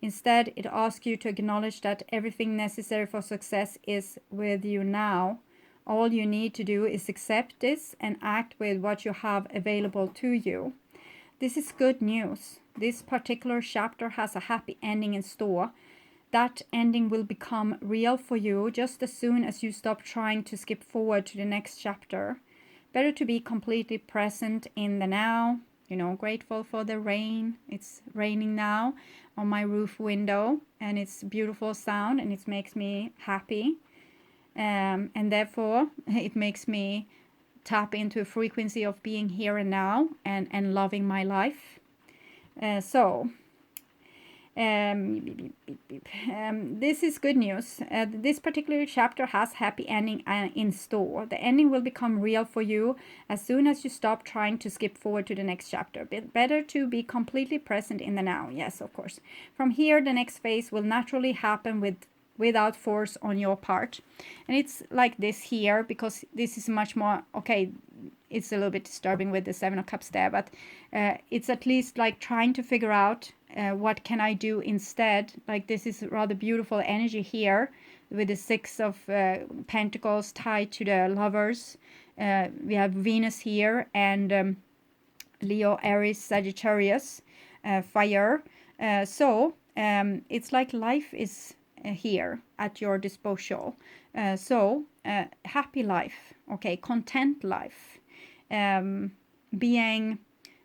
Instead, it asks you to acknowledge that everything necessary for success is with you now. All you need to do is accept this and act with what you have available to you. This is good news. This particular chapter has a happy ending in store. That ending will become real for you just as soon as you stop trying to skip forward to the next chapter. Better to be completely present in the now. Grateful for the rain. It's raining now on my roof window, and it's beautiful sound, and it makes me happy. And therefore, it makes me tap into a frequency of being here and now and loving my life. This is good news. This particular chapter has happy ending in store. The ending will become real for you as soon as you stop trying to skip forward to the next chapter. Better to be completely present in the now. Yes, of course. From here, the next phase will naturally happen without force on your part. And it's like this here, because this is much more, okay, it's a little bit disturbing with the Seven of Cups there, but it's at least like trying to figure out what can I do instead. Like this is rather beautiful energy here with the Six of Pentacles tied to the Lovers. We have Venus here and Leo, Aries, Sagittarius, fire. So it's like life is here at your disposal. Happy life, okay, content life, being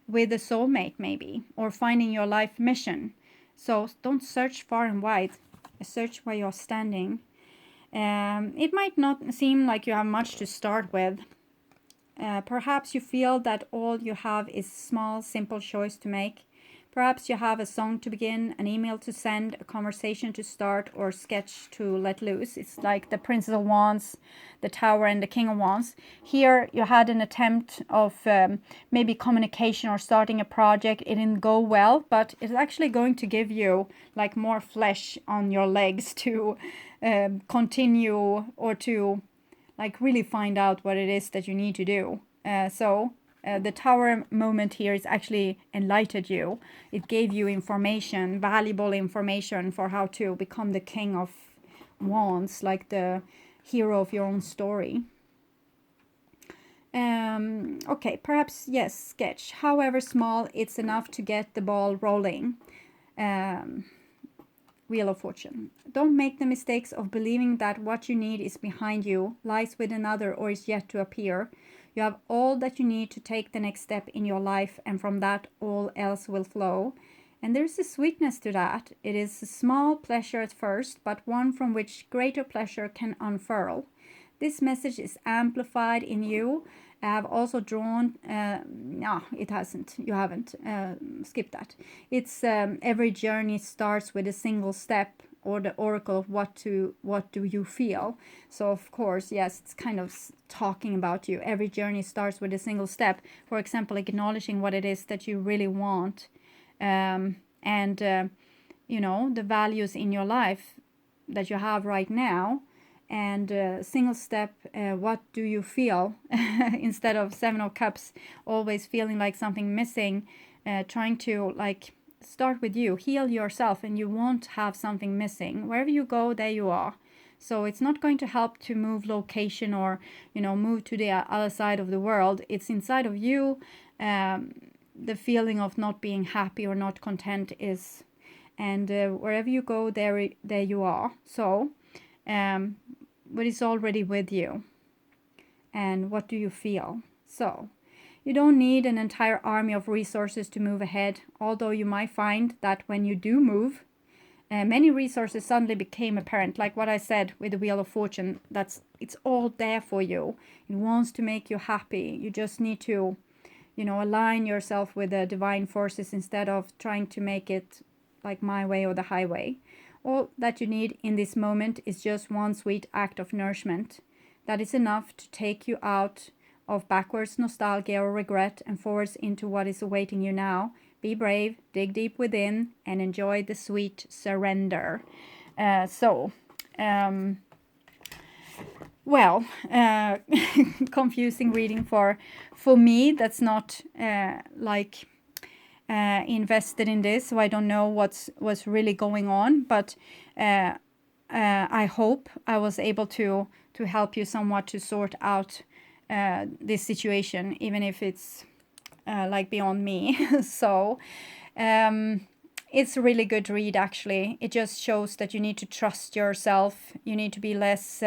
with a soulmate maybe, or finding your life mission. So don't search far and wide, search where you're standing. It might not seem like you have much to start with. Perhaps you feel that all you have is small, simple choice to make. Perhaps you have a song to begin, an email to send, a conversation to start, or a sketch to let loose. It's like the Princess of Wands, the Tower, and the King of Wands. Here you had an attempt of maybe communication or starting a project. It didn't go well, but it's actually going to give you like more flesh on your legs to continue or to like really find out what it is that you need to do. The Tower moment here is actually enlightened you. It gave you information, valuable information for how to become the King of Wands, like the hero of your own story. Okay, perhaps, yes, sketch. However small, it's enough to get the ball rolling. Wheel of Fortune. Don't make the mistakes of believing that what you need is behind you, lies with another, or is yet to appear. You have all that you need to take the next step in your life, and from that all else will flow. And there's a sweetness to that. It is a small pleasure at first, but one from which greater pleasure can unfurl. This message is amplified in you. I have also drawn, no, it hasn't, you haven't, skip that. It's every journey starts with a single step, or the oracle of what do you feel. So of course, yes, it's kind of talking about you. Every journey starts with a single step. For example, acknowledging what it is that you really want, and the values in your life that you have right now. And single step, what do you feel? Instead of Seven of Cups, always feeling like something missing, trying to like start with you, heal yourself, and you won't have something missing. Wherever you go, there you are. So it's not going to help to move location or move to the other side of the world. It's inside of you. The feeling of not being happy or not content is, and wherever you go, there you are. So but it's already with you. And what do you feel? So you don't need an entire army of resources to move ahead, although you might find that when you do move, many resources suddenly became apparent, like what I said with the Wheel of Fortune. It's all there for you. It wants to make you happy. You just need to, you know, align yourself with the divine forces instead of trying to make it like my way or the highway. All that you need in this moment is just one sweet act of nourishment. That is enough to take you out of backwards nostalgia or regret and forwards into what is awaiting you now. Be brave, dig deep within, and enjoy the sweet surrender. Well, confusing reading for me. That's not invested in this, so I don't know what's really going on. But I hope I was able to help you somewhat to sort out this situation, even if it's like beyond me. So it's a really good read, actually. It just shows that you need to trust yourself. You need to be less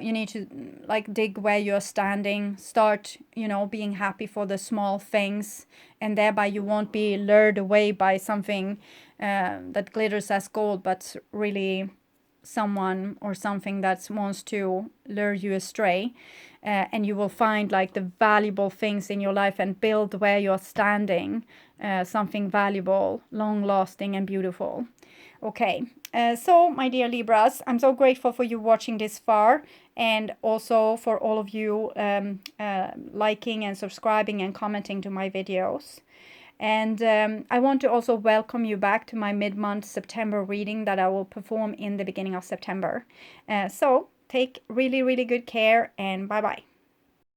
you need to like dig where you're standing, start, you know, being happy for the small things, and thereby you won't be lured away by something that glitters as gold, but really someone or something that wants to lure you astray. And you will find like the valuable things in your life and build where you're standing something valuable, long lasting and beautiful. Okay, so my dear Libras, I'm so grateful for you watching this far, and also for all of you liking and subscribing and commenting to my videos. And I want to also welcome you back to my mid-month September reading that I will perform in the beginning of September. So take really, really good care, and bye-bye.